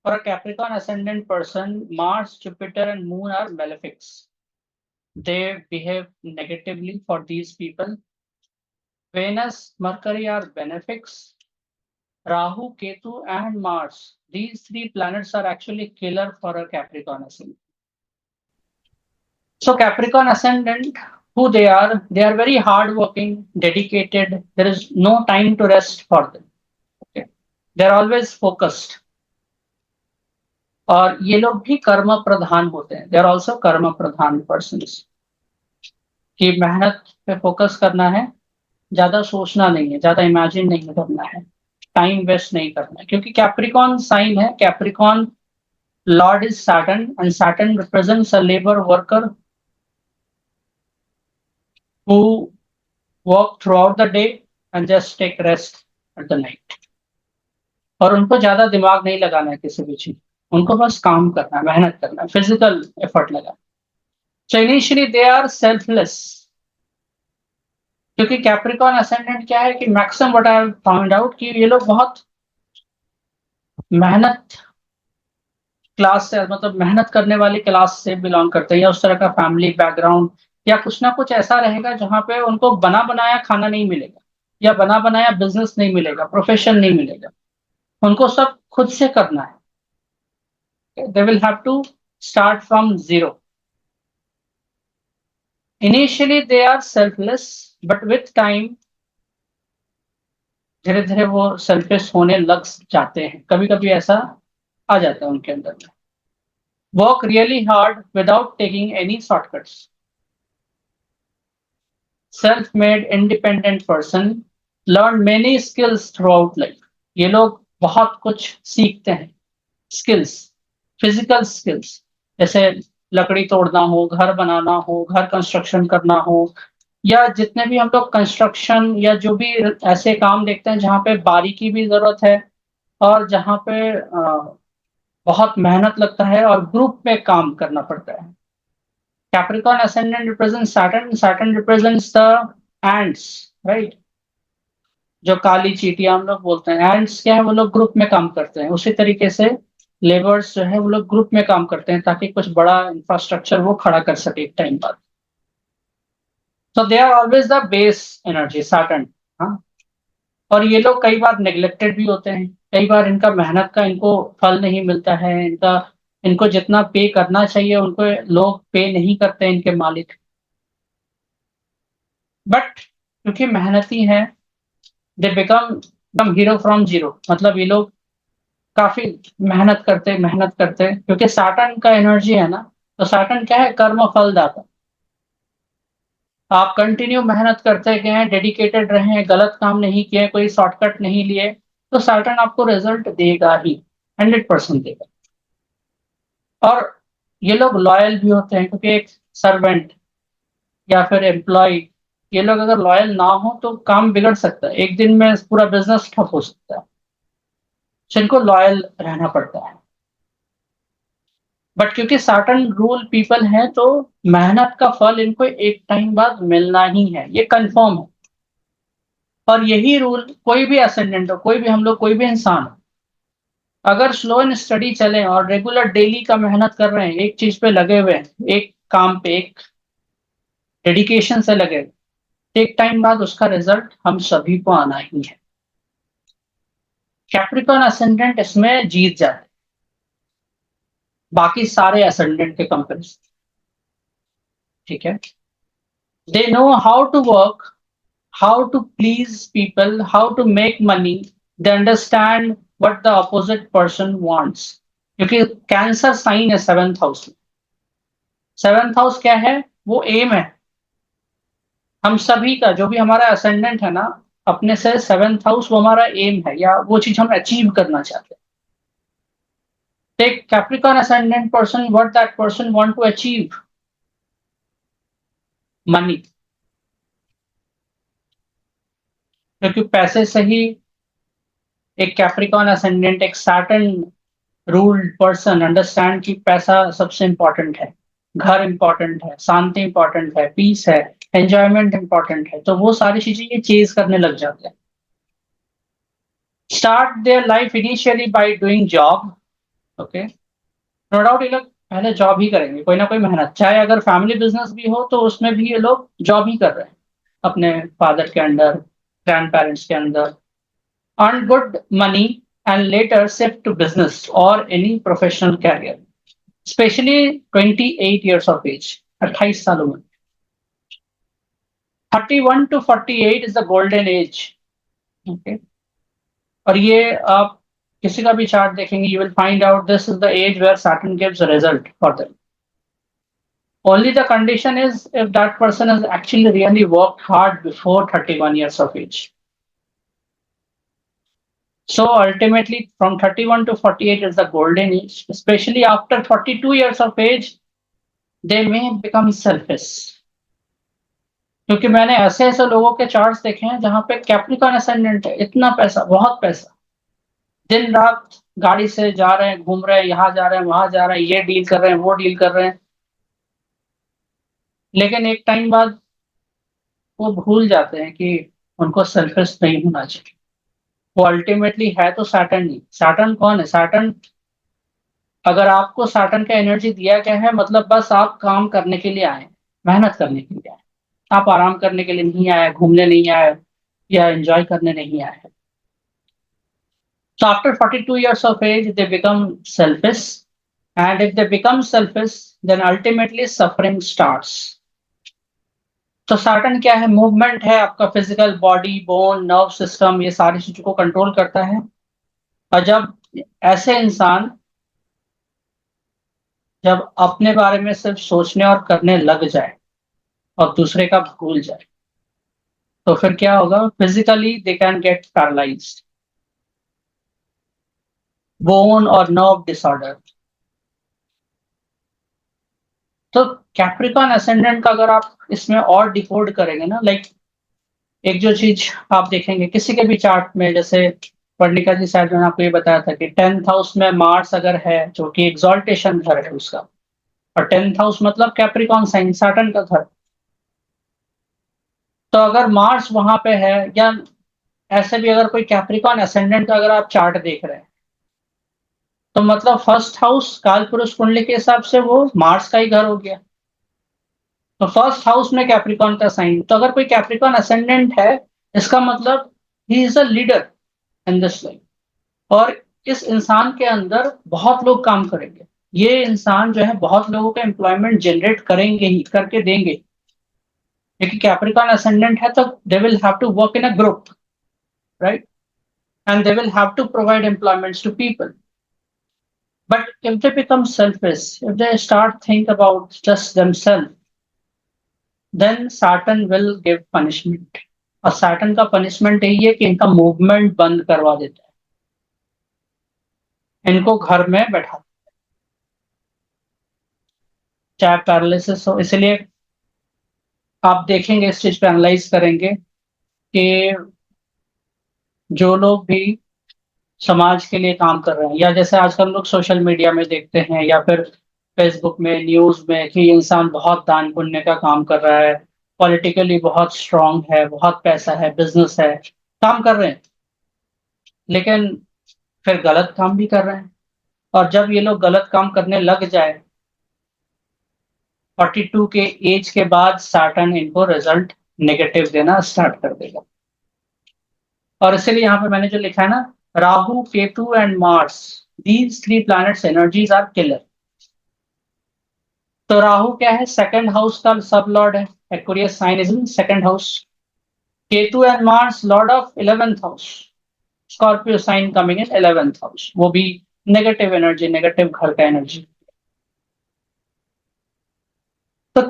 For a Capricorn ascendant person, Mars, Jupiter, and Moon are malefics. They behave negatively for these people. Venus, Mercury are benefics. Rahu, Ketu, and Mars. These three planets are actually killer for a Capricorn ascendant. So Capricorn ascendant, who they are very hardworking, dedicated. There is no time to rest for them. Okay. They're always focused. और ये लोग भी कर्म प्रधान होते हैं. They are also कर्म प्रधान person कि मेहनत पे फोकस करना है, ज्यादा सोचना नहीं है, ज्यादा इमेजिन नहीं करना है, टाइम वेस्ट नहीं करना है, क्योंकि कैप्रिकॉन साइन है. Capricorn lord is Saturn and Saturn represents a labour worker who work throughout the day and just take rest at the night. और उनको ज्यादा दिमाग नहीं लगाना है किसी भी चीज, उनको बस काम करना है, मेहनत करना है, फिजिकल एफर्ट लगाना. So initially they are selfless. क्योंकि कैप्रिकॉन असेंडेंट क्या है कि maximum what I have found out कि ये लोग बहुत मेहनत क्लास से, मतलब मेहनत करने वाली क्लास से बिलोंग करते हैं, या उस तरह का फैमिली बैकग्राउंड, या कुछ ना कुछ ऐसा रहेगा जहां पे उनको बना बनाया खाना नहीं मिलेगा, या बना बनाया बिजनेस नहीं मिलेगा, प्रोफेशन नहीं मिलेगा. उनको सब खुद से करना है. They will have to start from zero. Initially they are selfless, but with time धीरे धीरे वो सेल्फिश होने लग जाते हैं. कभी कभी ऐसा आ जाता है उनके अंदर में. Work really hard without taking any shortcuts. Self made independent person learn many skills through out life. ये लोग बहुत कुछ सीखते हैं. स्किल्स, फिजिकल स्किल्स, जैसे लकड़ी तोड़ना हो, घर बनाना हो, घर कंस्ट्रक्शन करना हो, या जितने भी हम लोग कंस्ट्रक्शन या जो भी ऐसे काम देखते हैं जहाँ पे बारीकी भी जरूरत है, और जहाँ पे बहुत मेहनत लगता है और ग्रुप में काम करना पड़ता है. Capricorn ascendant represents Saturn. Saturn represents the ants, right? जो काली चींटियां हम लोग बोलते हैं, ants क्या है, वो लोग ग्रुप में काम करते हैं. उसी तरीके से लेबर्स जो है वो लोग ग्रुप में काम करते हैं ताकि कुछ बड़ा इंफ्रास्ट्रक्चर वो खड़ा कर सके एक टाइम बाद. So they are always the base energy, Saturn. हाँ. और ये लोग कई बार नेग्लेक्टेड भी होते हैं. कई बार इनका मेहनत का इनको फल नहीं मिलता है. इनको जितना पे करना चाहिए उनको लोग पे नहीं करते, इनके मालिक. बट क्योंकि मेहनती है, they become hero from zero. मतलब ये लोग काफी मेहनत करते हैं क्योंकि सैटर्न का एनर्जी है ना. तो सैटर्न क्या है, कर्म फल दाता. आप कंटिन्यू मेहनत करते गए, डेडिकेटेड रहे, गलत काम नहीं किए, कोई शॉर्टकट नहीं लिए, तो सैटर्न आपको रिजल्ट देगा ही, 100% देगा. और ये लोग लॉयल भी होते हैं क्योंकि एक सर्वेंट या फिर एम्प्लॉय, ये लोग अगर लॉयल ना हो तो काम बिगड़ सकता है, एक दिन में पूरा बिजनेस ठप हो सकता है. तो इनको लॉयल रहना पड़ता है. बट क्योंकि सैटर्न रूल पीपल है तो मेहनत का फल इनको एक टाइम बाद मिलना ही है, ये कंफर्म है. और यही रूल कोई भी असेंडेंट हो, कोई भी हम लोग, कोई भी इंसान हो, अगर स्लो एंड स्टडी चले और रेगुलर डेली का मेहनत कर रहे हैं, एक चीज पे लगे हुए हैं, एक काम पे एक डेडिकेशन से लगे, एक टाइम बाद उसका रिजल्ट हम सभी को आना ही है. कैप्रिकॉर्न असेंडेंट इसमें जीत जाते हैं बाकी सारे असेंडेंट के कंपैरिजन. ठीक है. They know how to work, how to please people, how to make money. They understand what the opposite person wants. क्योंकि कैंसर साइन है 7th हाउस में. 7th हाउस क्या है, वो एम है. हम सभी का जो भी हमारा असेंडेंट है ना, अपने से 7th हाउस वो हमारा एम है, या वो चीज हम अचीव करना चाहते हैं. Take Capricorn ascendant person, what that person want to achieve, money. क्योंकि पैसे से ही एक कैप्रिकॉर्न असेंडेंट, एक सैटर्न रूल्ड पर्सन अंडरस्टैंड कि पैसा सबसे इंपॉर्टेंट है, घर इंपॉर्टेंट है, शांति इंपॉर्टेंट है, पीस है, एंजॉयमेंट इंपॉर्टेंट है, तो वो सारी चीजें ये चेज करने लग जाते हैं. Start their life initially by doing job. Okay, no doubt ये लोग पहले जॉब ही करेंगे, कोई ना कोई मेहनत, चाहे अगर फैमिली बिजनेस भी हो तो उसमें भी ये लोग जॉब ही कर रहे हैं अपने फादर के अंडर, ग्रैंड पेरेंट्स के अंदर, earn good money and later shift to business or any professional career, especially 28 years of age, 28 सालों में। 31 to 48 is the golden age, okay? और ये आप किसी का भी चार्ट देखेंगे, you will find out this is the age where Saturn gives a result for them. Only the condition is if that person has actually really worked hard before 31 years of age. So ultimately, from 31 to 48 is the golden age. Especially after 42 years of age, they may become selfish. क्योंकि मैंने ऐसे ऐसे लोगों के charts देखे हैं जहां पे कैप्रिकॉर्न असेंडेंट है, इतना पैसा, बहुत पैसा, दिन रात गाड़ी से जा रहे हैं, घूम रहे हैं, यहाँ जा रहे हैं, वहां जा रहे हैं, ये डील कर रहे हैं, वो डील कर रहे हैं, लेकिन एक टाइम बाद वो भूल जाते हैं कि उनको सेल्फिश नहीं होना चाहिए। वो अल्टीमेटली है तो सैटर्न नहीं। सैटर्न कौन है? सैटर्न, अगर आपको सैटर्न का एनर्जी दिया गया है, मतलब बस आप काम करने के लिए आए, मेहनत करने के लिए आए, आप आराम करने के लिए नहीं आए, घूमने नहीं आए, या एंजॉय करने नहीं आए हैं। So after 42 years of age, they become selfish. And if they become selfish, then ultimately suffering starts. तो Saturn क्या है? मूवमेंट है, आपका physical body, bone, nerve system, ये सारी चीजों को कंट्रोल करता है। और जब ऐसे इंसान जब अपने बारे में सिर्फ सोचने और करने लग जाए और दूसरे का भूल जाए, तो फिर क्या होगा? Physically they can get paralysed, bone और नर्व डिसऑर्डर। तो कैप्रिकॉन असेंडेंट का अगर आप इसमें और डिकोड करेंगे ना, लाइक एक जो चीज आप देखेंगे किसी के भी चार्ट में, जैसे वर्णिका जी शायद मैंने आपको ये बताया था कि 10th हाउस में मार्स अगर है, जो कि एग्जॉल्टेशन घर है उसका, और 10th हाउस मतलब कैप्रिकॉन साइन, सैटर्न का घर। तो अगर मार्स वहां पे है, या ऐसे भी अगर कोई कैप्रिकॉन असेंडेंट का अगर आप चार्ट देख रहे हैं, तो मतलब फर्स्ट हाउस काल पुरुष कुंडली के हिसाब से वो मार्स का ही घर हो गया। तो फर्स्ट हाउस में कैप्रिकॉन का साइन, तो अगर कोई कैप्रिकॉन असेंडेंट है, इसका मतलब he is a leader in this life. और इस इंसान के अंदर बहुत लोग काम करेंगे, ये इंसान जो है बहुत लोगों का एम्प्लॉयमेंट जनरेट करेंगे ही, करके देंगे, क्योंकि कैप्रिकॉन असेंडेंट है तो they will have to work in a group, right, and they will have to provide employments to people. But if they become selfish, if they start think about just themselves, then Saturn will give punishment. और Saturn का punishment यही है कि इनका movement बंद करवा देता है, इनको घर में बैठा, चाहे पैरालिसिस हो। इसलिए आप देखेंगे, इस चीज पे एनालाइज करेंगे कि जो लोग भी समाज के लिए काम कर रहे हैं, या जैसे आजकल लोग सोशल मीडिया में देखते हैं या फिर फेसबुक में, न्यूज में, कि ये इंसान बहुत दान पुण्य का काम कर रहा है, पॉलिटिकली बहुत स्ट्रांग है, बहुत पैसा है, बिजनेस है, काम कर रहे हैं, लेकिन फिर गलत काम भी कर रहे हैं। और जब ये लोग गलत काम करने लग जाए 42 के एज के बाद, सैटर्न इनको रिजल्ट नेगेटिव देना स्टार्ट कर देगा। और इसीलिए यहाँ पे मैंने जो लिखा है ना, Rahu, Ketu and Mars, these three planets energies are killer. तो राहु क्या है? सेकंड हाउस का सब लॉर्ड है, Aquarius sign is in second house. Ketu and Mars lord of 11th house, Scorpio sign coming in 11th house, वो भी नेगेटिव एनर्जी, नेगेटिव घर का एनर्जी। तो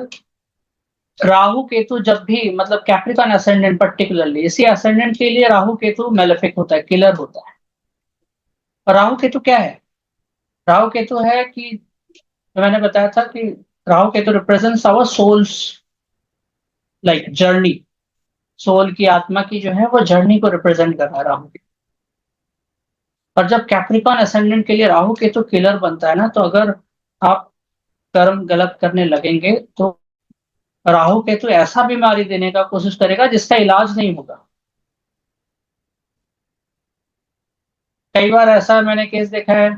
राहु केतु जब भी, मतलब कैप्रिकॉन असेंडेंट पर्टिकुलरली, इसी असेंडेंट के लिए राहु केतु मेलेफिक होता है, किलर होता है। और राहु केतु क्या है? राहु केतु है कि जो मैंने बताया था कि Rahu Ketu represents our souls, like journey, soul की, आत्मा की जो है वो जर्नी को रिप्रेजेंट कर रहा है राहु केतु। और जब कैप्रिकॉन असेंडेंट के लिए राहु केतु किलर बनता है ना, तो अगर आप कर्म गलत करने लगेंगे तो राहु केतु ऐसा बीमारी देने का कोशिश करेगा जिसका इलाज नहीं होगा। कई बार ऐसा मैंने केस देखा है,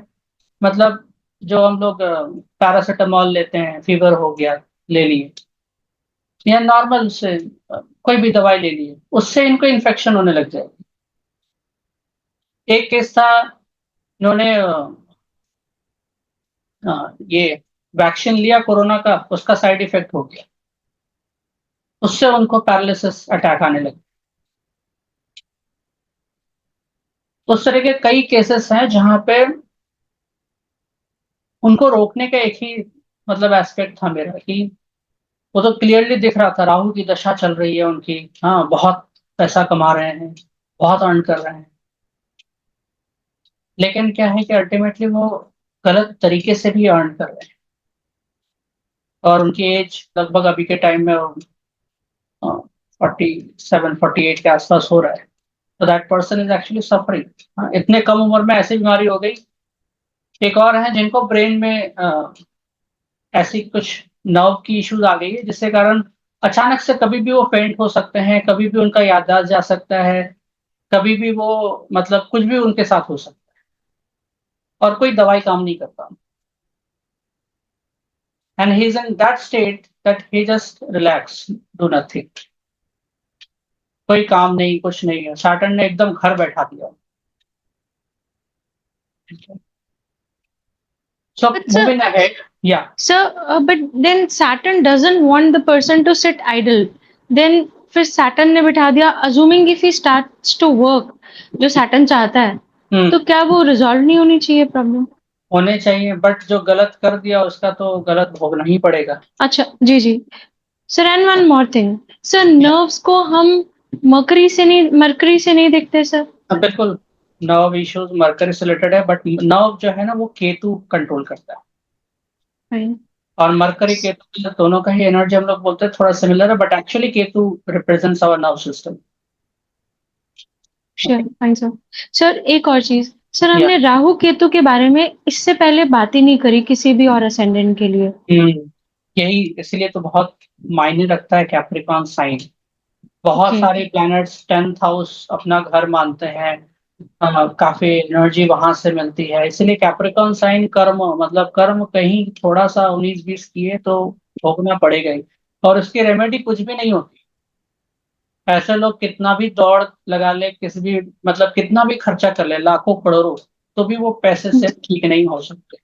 मतलब जो हम लोग पैरासिटामॉल लेते हैं, फीवर हो गया, ले लिए, या नॉर्मल से कोई भी दवाई ले लिए, उससे इनको इन्फेक्शन होने लग जाएगी। एक केस था, इन्होंने ये वैक्सीन लिया कोरोना का, उसका साइड इफेक्ट हो गया, उससे उनको पैरालिसिस अटैक आने लगे। तो उस तरह के कई केसेस हैं जहां पे उनको रोकने का एक ही मतलब एस्पेक्ट था मेरा, कि वो तो क्लियरली दिख रहा था राहु की दशा चल रही है उनकी, हाँ बहुत पैसा कमा रहे हैं, बहुत अर्न कर रहे हैं, लेकिन क्या है कि अल्टीमेटली वो गलत तरीके से भी अर्न कर रहे हैं, और उनकी एज लगभग अभी के टाइम में 47 48 के आसपास हो रहा है। तो that person is actually suffering. इतने कम उम्र में ऐसी बीमारी हो गई। एक और है जिनको ब्रेन में ऐसी कुछ नर्व की इश्यूज आ गई है, जिसके कारण अचानक से कभी भी वो फेंट हो सकते हैं, कभी भी उनका याददाश्त जा सकता है, कभी भी वो मतलब कुछ भी उनके साथ हो सकता है, और कोई दवाई काम नहीं करता। And he is in that state that he just relax, do nothing, कोई काम नहीं, कुछ नहीं है, सैटर्न ने एकदम घर बैठा दिया। सो But sir, मूविंग अहेड, या but then Saturn doesn't want the person to sit idle. Then फिर Saturn ने बिठा दिया, assuming if he starts to work, जो Saturn चाहता है, तो क्या वो रिजॉल्व नहीं होनी चाहिए प्रॉब्लम? होने चाहिए, बट जो गलत कर दिया उसका तो गलत भोगना ही पड़ेगा। अच्छा, जी जी। Sir and one more thing, sir nerves को हम मरकरी से नहीं देखते सर? बिल्कुल, नर्व इश्यूज मरकरी से रिलेटेड है, बट नर्व जो है ना वो केतु कंट्रोल करता है, फाइन, और मरकरी केतु दोनों का ही एनर्जी हम लोग बोलते हैं थोड़ा सिमिलर है, but actually Ketu represents our nerve system. Sure, fine sir. Sir एक और चीज, सर या हमने राहु केतु के बारे में इससे पहले बात ही नहीं करी किसी भी और असेंडेंट के लिए। यही इसलिए तो बहुत मायने रखता है कैप्रिकॉर्न साइन। बहुत ओके, सारे प्लैनेट्स 10th हाउस अपना घर मानते हैं, काफी एनर्जी वहां से मिलती है, इसलिए कैप्रिकॉर्न साइन कर्म, मतलब कर्म कहीं थोड़ा सा 19 20 किए तो भोगना पड़ेगा ही, और उसकी रेमेडी कुछ भी नहीं होती। ऐसे लोग कितना भी दौड़ लगा ले, किसी भी मतलब कितना भी खर्चा कर ले, लाखों करोड़ों, तो भी वो पैसे से ठीक नहीं हो सकते।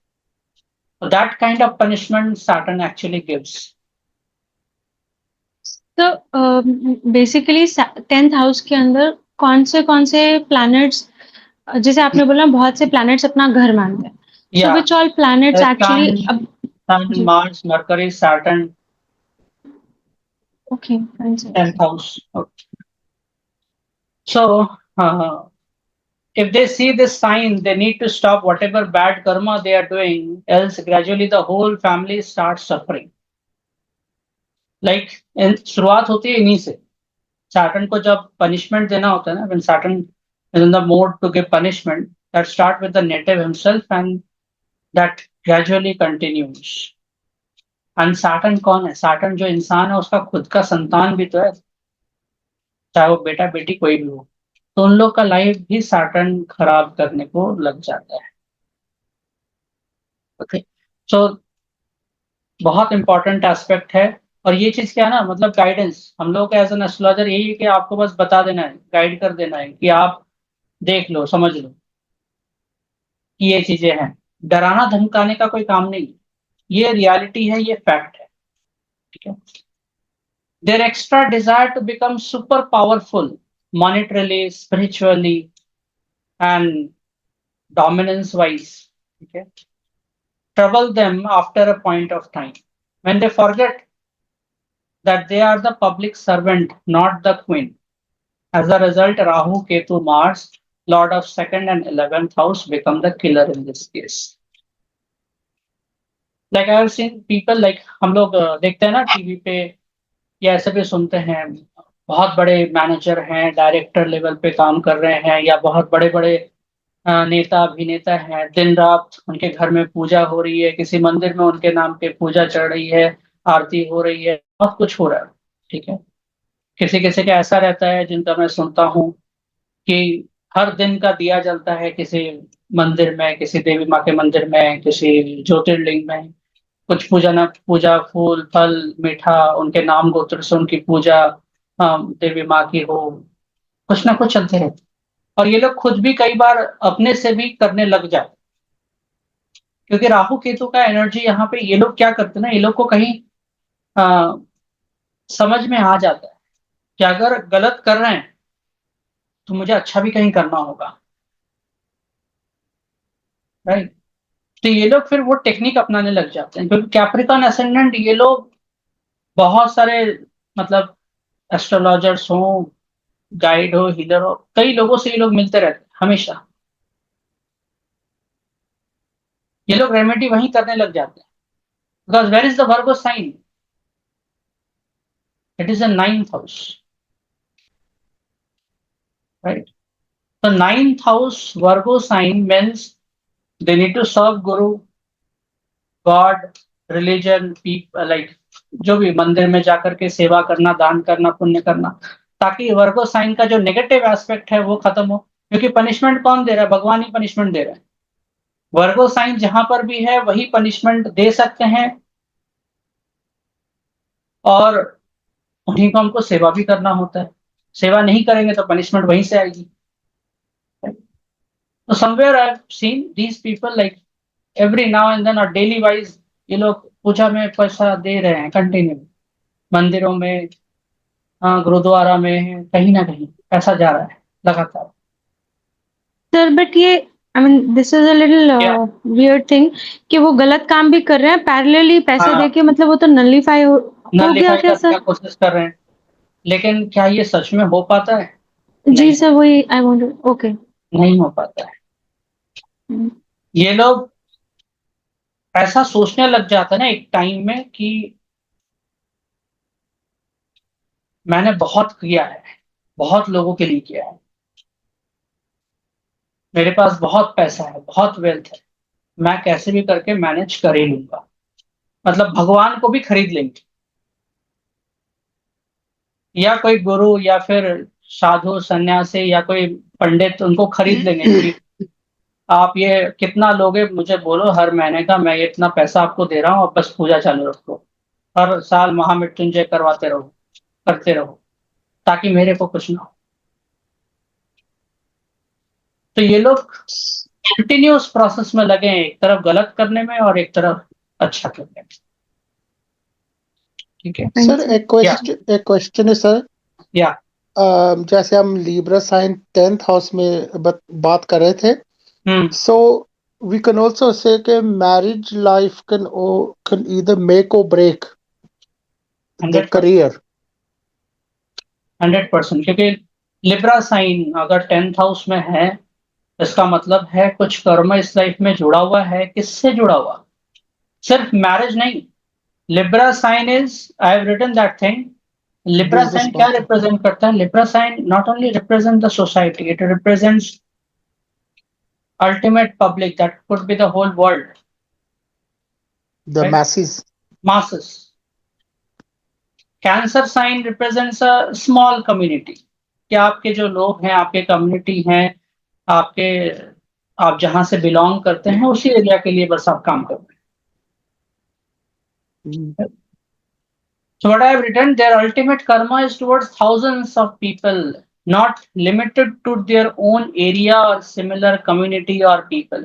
That kind of punishment Saturn actually gives. तो बेसिकली 10th हाउस के अंदर कौन से प्लैनेट्स, जैसे आपने बोला बहुत से प्लैनेट्स अपना घर मानते हैं, सो या which all planets actually Sun, अब? सन, जी, Mars, Mercury, Saturn, okay, fine sir. 10th house. So, if they see this sign, they need to stop whatever bad karma they are doing, else gradually the whole family starts suffering. Like, शुरुआत होती है इन्हीं से। Saturn को जब punishment देना होता है ना, when Saturn is in the mode to give punishment, that start with the native himself and that gradually continues. And Saturn कौन है? Saturn जो इंसान है उसका खुद का संतान भी तो है, चाहे वो बेटा बेटी कोई भी हो, तो उन लोग का लाइफ भी सैटर्न खराब करने को लग जाता है। ओके, सो बहुत इंपॉर्टेंट एस्पेक्ट है। और ये चीज क्या है ना, मतलब गाइडेंस, हम लोग एज एन एस्ट्रोलॉजर यही है कि आपको बस बता देना है, गाइड कर देना है कि आप देख लो, समझ लो कि ये चीजें हैं। डराना धमकाने का कोई काम नहीं, ये रियलिटी है, ये फैक्ट है। ठीक है, their extra desire to become super powerful monetarily, spiritually and dominance wise, ठीक है, trouble them after a point of time when they forget that they are the public servant, not the queen. As a result, Rahu, Ketu, Mars, Lord of second and 11th house, become the killer in this case. Like I have seen people, like हम लोग देखते हैं ना TV पे, या ऐसे भी सुनते हैं, बहुत बड़े मैनेजर हैं, डायरेक्टर लेवल पे काम कर रहे हैं, या बहुत बड़े बड़े नेता अभिनेता हैं, दिन रात उनके घर में पूजा हो रही है, किसी मंदिर में उनके नाम पे पूजा चढ़ रही है, आरती हो रही है, बहुत कुछ हो रहा है। ठीक है, किसी किसी का ऐसा रहता है जिनका मैं सुनता हूँ कि हर दिन का दिया जलता है किसी मंदिर में, किसी देवी माँ के मंदिर में, किसी ज्योतिर्लिंग में कुछ पूजा फूल फल मीठा उनके नाम गोत्र से उनकी पूजा देवी माँ की हो, कुछ ना कुछ चलते रहते। और ये लोग खुद भी कई बार अपने से भी करने लग जाते, क्योंकि राहु केतु का एनर्जी यहाँ पे ये लोग क्या करते हैं ना, ये लोग को कहीं आ, समझ में आ जाता है कि अगर गलत कर रहे हैं तो मुझे अच्छा भी कहीं करना होगा, राइट। तो ये लोग फिर वो टेक्निक अपनाने लग जाते हैं, क्योंकि कैप्रिकॉन असेंडेंट ये लोग बहुत सारे मतलब एस्ट्रोलॉजर्स हो, गाइड हो, हीलर हो, कई लोगों से ये लोग मिलते रहते हैं हमेशा। ये लोग रेमेडी वहीं करने लग जाते हैं, because where is the Virgo sign, it is a ninth house, right. तो ninth house Virgo sign means they need to serve guru, god, religion, people, like जो भी मंदिर में जाकर के सेवा करना, दान करना, पुण्य करना, ताकि वर्गो साइन का जो नेगेटिव एस्पेक्ट है वो खत्म हो। क्योंकि पनिशमेंट कौन दे रहा है? भगवान ही पनिशमेंट दे रहे हैं। वर्गो साइन जहां पर भी है वही पनिशमेंट दे सकते हैं, और उन्हीं को हमको सेवा भी करना होता है। सेवा नहीं करेंगे तो पनिशमेंट वहीं से आएगी। तो somewhere I have seen these people like every now and then और डेली वाइज ये लोग पूजा में पैसा दे रहे हैं कंटिन्यू, मंदिरों में, हाँ, गुरुद्वारा में, कहीं ना कहीं पैसा जा रहा है लगातार। सर बट ये I mean this is a little क्या? वियर्ड थिंग कि वो गलत काम भी कर रहे हैं पैरेलली पैसे हाँ, देके, मतलब वो तो नलीफाई हो गया नलिफाई क्या करने का सर? कोशिश कर रहे हैं, लेकिन क्या ये सच में हो पाता है? जी नहीं, सर वही आई वांट। ओके। नहीं हो पाता है। ये लोग ऐसा सोचने लग जाता है ना एक टाइम में कि मैंने बहुत किया है, बहुत लोगों के लिए किया है, मेरे पास बहुत पैसा है, बहुत वेल्थ है, मैं कैसे भी करके मैनेज कर ही लूंगा। मतलब भगवान को भी खरीद लेंगे, या कोई गुरु या फिर साधु सन्यासी या कोई पंडित उनको खरीद लेंगे कि आप ये कितना लोगे मुझे बोलो, हर महीने का मैं ये इतना पैसा आपको दे रहा हूँ, अब बस पूजा चालू रखो, हर साल महामृत्युंजय करवाते रहो, करते रहो, ताकि मेरे को कुछ ना हो। तो ये लोग कंटिन्यूस प्रोसेस में लगे हैं, एक तरफ गलत करने में और एक तरफ अच्छा करने में। ठीक है। सर या एक क्वेश्चन है सर। या जैसे हम लिब्रा साइन 10th हाउस में बात कर रहे थे, हम्म। So we can also say कि marriage life can either make और ब्रेक द 100%, करियर। 100%, क्योंकि लिब्रा साइन अगर 10th हाउस में है, इसका मतलब है कुछ कर्म इस लाइफ में जुड़ा हुआ है। किससे जुड़ा हुआ? सिर्फ मैरिज नहीं। Libra sign is, I have written that thing. Libra business sign क्या पार्टनर, रिप्रेजेंट करता है? Libra sign not only represent the society, it represents ultimate public, that could be the whole world, the right? Message. Masses. Cancer sign represents a small community, कि आपके जो लोग हैं, आपके community हैं, आपके, आप जहां से बिलोंग करते हैं उसी एरिया के लिए बस आप काम कर रहे हैं। So what I have written, their ultimate karma is towards thousands of people, not limited to their own area or similar community or people.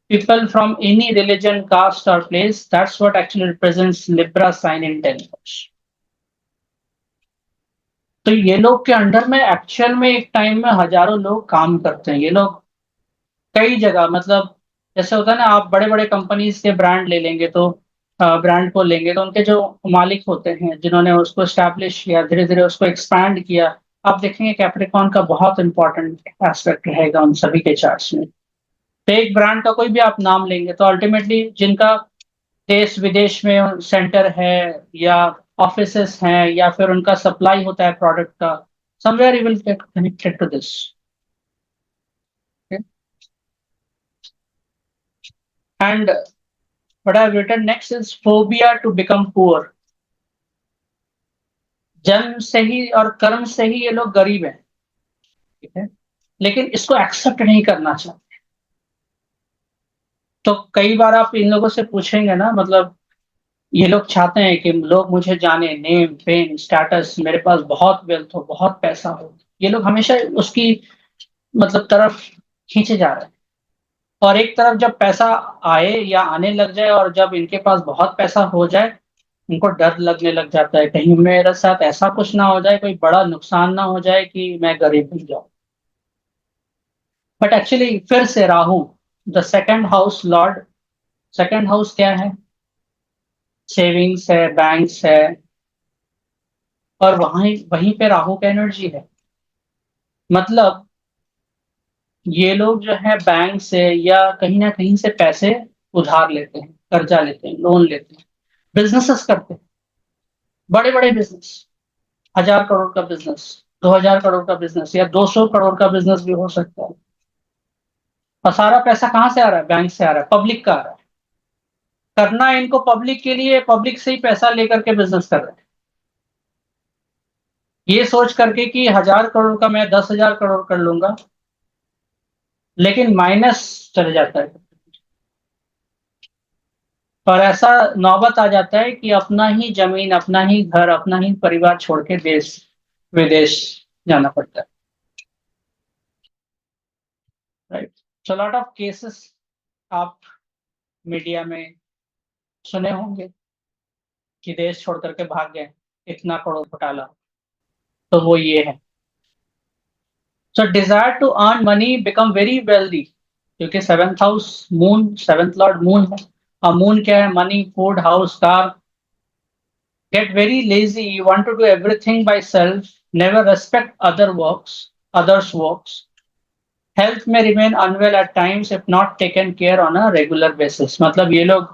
People from any religion, caste or place. That's what actually represents Libra sign in 10th house. तो ये लोग के under में actual में एक time में हजारों लोग काम करते हैं। ये लोग कई जगह, मतलब जैसे होता है ना, आप बड़े बड़े कंपनीज के ब्रांड ले लेंगे तो ब्रांड को लेंगे तो उनके जो मालिक होते हैं जिन्होंने उसको स्टैब्लिश किया, धीरे धीरे उसको एक्सपैंड किया, आप देखेंगे कैप्रिकॉन का बहुत इंपॉर्टेंट एस्पेक्ट रहेगा उन सभी के चार्ट्स में। तो एक ब्रांड का कोई भी आप नाम लेंगे तो अल्टीमेटली जिनका देश विदेश में सेंटर है, या ऑफिसेस हैं, या फिर उनका सप्लाई होता है प्रोडक्ट का, somewhere you will get connected to this. And what I have written next is phobia to become poor. जन्म से ही और कर्म से ही ये लोग गरीब हैं, ठीक है, लेकिन इसको एक्सेप्ट नहीं करना चाहते। तो कई बार आप इन लोगों से पूछेंगे ना, मतलब ये लोग चाहते हैं कि लोग मुझे जाने, नेम, फेम, स्टेटस, मेरे पास बहुत वेल्थ हो, बहुत पैसा हो। ये लोग हमेशा उसकी मतलब तरफ खींचे जा रहे हैं। और एक तरफ जब पैसा आए या आने लग जाए और जब इनके पास बहुत पैसा हो जाए, उनको डर लगने लग जाता है कहीं मेरे साथ ऐसा कुछ ना हो जाए, कोई बड़ा नुकसान ना हो जाए कि मैं गरीब बन जाऊं। बट एक्चुअली फिर से Rahu, the second house Lord, second house क्या है? सेविंग्स है, बैंक्स है, और वहीं वहीं पे राहु का एनर्जी है। मतलब ये लोग जो है बैंक से या कहीं ना कहीं से पैसे उधार लेते हैं, कर्जा लेते हैं, लोन लेते हैं, बिजनेसेस करते हैं, बड़े बड़े बिजनेस, 1,000 करोड़ का बिजनेस, 2,000 करोड़ का बिजनेस, या 200 करोड़ का बिजनेस भी हो सकता है। और सारा पैसा कहाँ से आ रहा है? बैंक से आ रहा है, पब्लिक का आ रहा है। करना है इनको पब्लिक के लिए, पब्लिक से ही पैसा लेकर के बिजनेस कर रहे हैं, ये सोच करके कि 1,000 करोड़ का मैं 10,000 करोड़ कर लूंगा, लेकिन माइनस चले जाता है। और ऐसा नौबत आ जाता है कि अपना ही जमीन, अपना ही घर, अपना ही परिवार छोड़ के देश विदेश जाना पड़ता है। Right. So lot of cases आप मीडिया में सुने होंगे कि देश छोड़ करके भाग गए, इतना करोड़ घोटाला। तो वो ये है। So desire to earn money become very wealthy, क्योंकि seventh house Moon, seventh lord Moon है। और मून क्या है? Money, food, house, car. Get very lazy. You want to do everything by self. Never respect others' works. Health may remain unwell at times if not taken care on a regular basis. मतलब ये लोग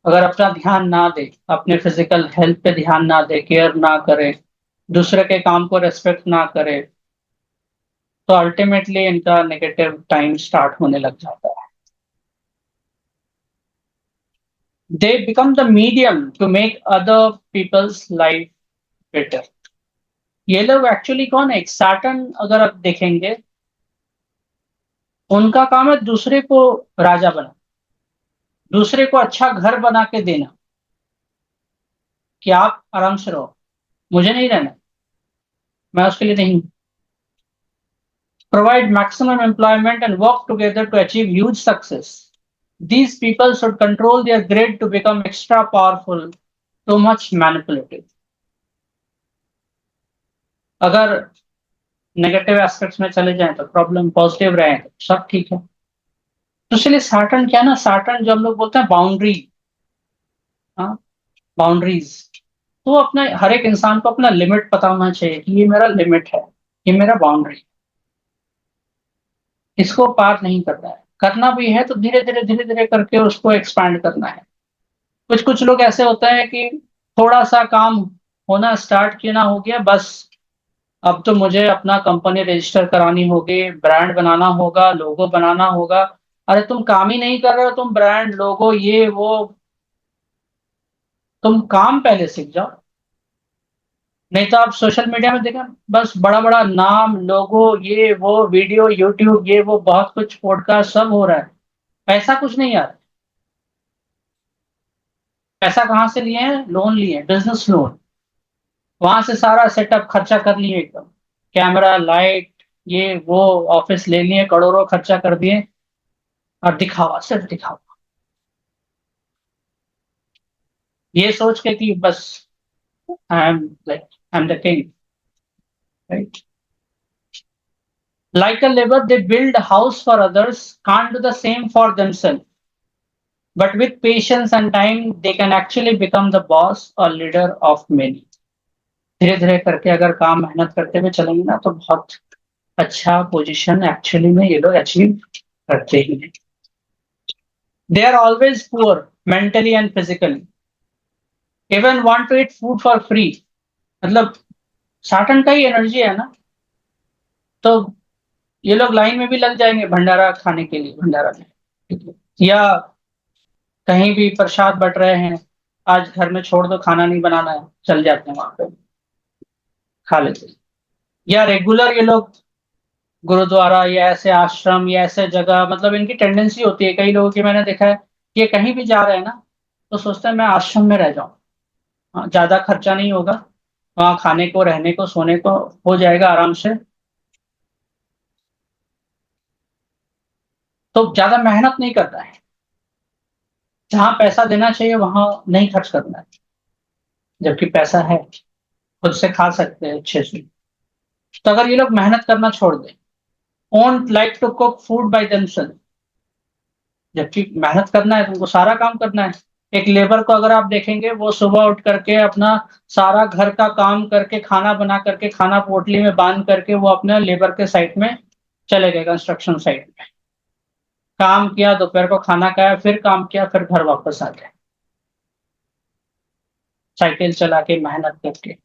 अगर अपना ध्यान ना दे, अपने physical health पे ध्यान ना दे, केयर ना करे, दूसरे के काम को रेस्पेक्ट ना करे, तो अल्टीमेटली इनका नेगेटिव टाइम स्टार्ट होने लग जाता है। They become the medium to make other people's life better. ये लोग एक्चुअली कौन है? एक सैटर्न अगर आप देखेंगे, उनका काम है दूसरे को राजा बना, दूसरे को अच्छा घर बना के देना, कि आप आराम से रहो, मुझे नहीं रहना, मैं उसके लिए नहीं। Provide maximum employment and work together to achieve huge success. These people should control their grid to become extra powerful, too much manipulative. अगर नेगेटिव एस्पेक्ट्स में चले जाएं तो प्रॉब्लम, पॉजिटिव रहे तो सब ठीक है। तो इसलिए सैटर्न क्या ना, सैटर्न जो हम लोग बोलते हैं बाउंड्री, हाँ, बाउंड्रीज। तो अपना हर एक इंसान को अपना लिमिट पता होना चाहिए कि ये मेरा लिमिट है, ये मेरा बाउंड्री, इसको पार नहीं करना है। करना भी है तो धीरे धीरे करके उसको एक्सपैंड करना है। कुछ कुछ लोग ऐसे होते हैं कि थोड़ा सा काम होना स्टार्ट किया ना, हो गया बस, अब तो मुझे अपना कंपनी रजिस्टर करानी होगी, ब्रांड बनाना होगा, लोगो बनाना होगा। अरे तुम काम ही नहीं कर रहे हो, तुम ब्रांड, लोगो, ये वो, तुम काम पहले सीख जाओ। नहीं तो आप सोशल मीडिया में देखा, बस बड़ा बड़ा नाम, लोगो, ये वो, वीडियो, यूट्यूब, ये वो, बहुत कुछ, पॉडकास्ट, सब हो रहा है, पैसा कुछ नहीं आ रहा। पैसा कहाँ से लिए हैं? लोन लिए, बिजनेस लोन। वहां से सारा सेटअप खर्चा कर लिए एकदम, कैमरा, लाइट, ये वो, ऑफिस ले लिए, करोड़ों खर्चा कर दिए, और दिखावा, सिर्फ दिखावा, ये सोच के कि बस I am the king. Right. Like a labor, they build a house for others, can't do the same for themselves. But with patience and time, they can actually become the boss or leader of many. धीरे धीरे करके अगर काम मेहनत करते हुए चलेंगे ना, तो बहुत अच्छा पोजीशन एक्चुअली में ये लोग अचीव करते ही हैं। They are always poor mentally and physically. Even want to eat food for free. मतलब साटन का ही एनर्जी है ना, तो ये लोग लाइन में भी लग जाएंगे भंडारा खाने के लिए, भंडारा में, या कहीं भी प्रसाद बट रहे हैं, आज घर में छोड़ दो, खाना नहीं बनाना है, चल जाते हैं वहां पे, खा लेते हैं। या रेगुलर ये लोग गुरुद्वारा या ऐसे आश्रम या ऐसे जगह, मतलब इनकी टेंडेंसी होती है, कई लोगों की मैंने देखा है, ये कहीं भी जा रहे हैं ना तो सोचते हैं मैं आश्रम में रह जाऊं, हाँ, ज्यादा खर्चा नहीं होगा, वहाँ खाने को रहने को सोने को हो जाएगा आराम से, तो ज्यादा मेहनत नहीं करना है, जहाँ पैसा देना चाहिए वहां नहीं खर्च करना है, जबकि पैसा है, खुद से खा सकते हैं अच्छे से। तो अगर ये लोग मेहनत करना छोड़ दें, won't like to cook food by themselves, जबकि मेहनत करना है, तुमको सारा काम करना है। एक लेबर को अगर आप देखेंगे, वो सुबह उठ करके अपना सारा घर का काम करके, खाना बना करके, खाना पोटली में बांध करके वो अपने लेबर के साइट में चले गए, कंस्ट्रक्शन साइट में काम किया, दोपहर को खाना खाया, फिर काम किया, फिर घर वापस आ गए, साइकिल चला के मेहनत करके।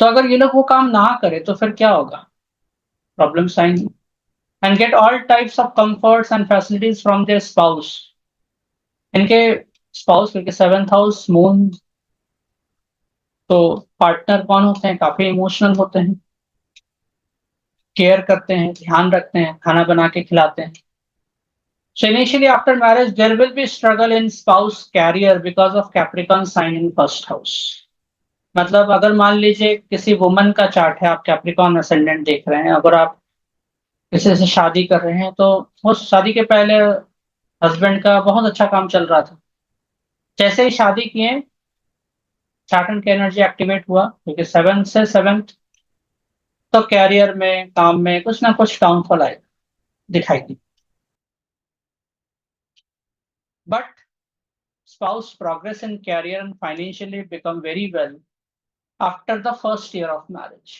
तो अगर ये लोग वो काम ना करे तो फिर क्या होगा, प्रॉब्लम्स आएंगी। And get all types of comforts and facilities from their spouse, इनके स्पाउस, क्योंकि 7th हाउस मून, तो पार्टनर कौन होते हैं, काफी इमोशनल होते हैं, केयर करते हैं, ध्यान रखते हैं, खाना बना के खिलाते हैं। So initially after marriage there will be struggle in spouse career because of Capricorn sign in first house। मतलब अगर मान लीजिए किसी वुमन का चार्ट है, आप कैप्रिकॉर्न असेंडेंट देख रहे हैं, अगर आप किसी से शादी कर रहे हैं, तो वो शादी के पहले हस्बैंड का बहुत अच्छा काम चल रहा था, जैसे ही शादी किए सैटर्न की एनर्जी एक्टिवेट हुआ, क्योंकि 7th से 7th, तो कैरियर में, काम में कुछ ना कुछ डाउनफॉल आएगा, दिखाई दी। But spouse progress in career and financially become very well after the first year of marriage,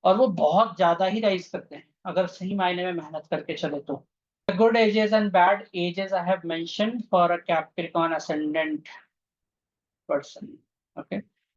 और वो बहुत ज्यादा ही राइज करते हैं अगर सही मायने में मेहनत करके चले तो। The good ages and bad ages I have mentioned for a Capricorn ascendant person, okay।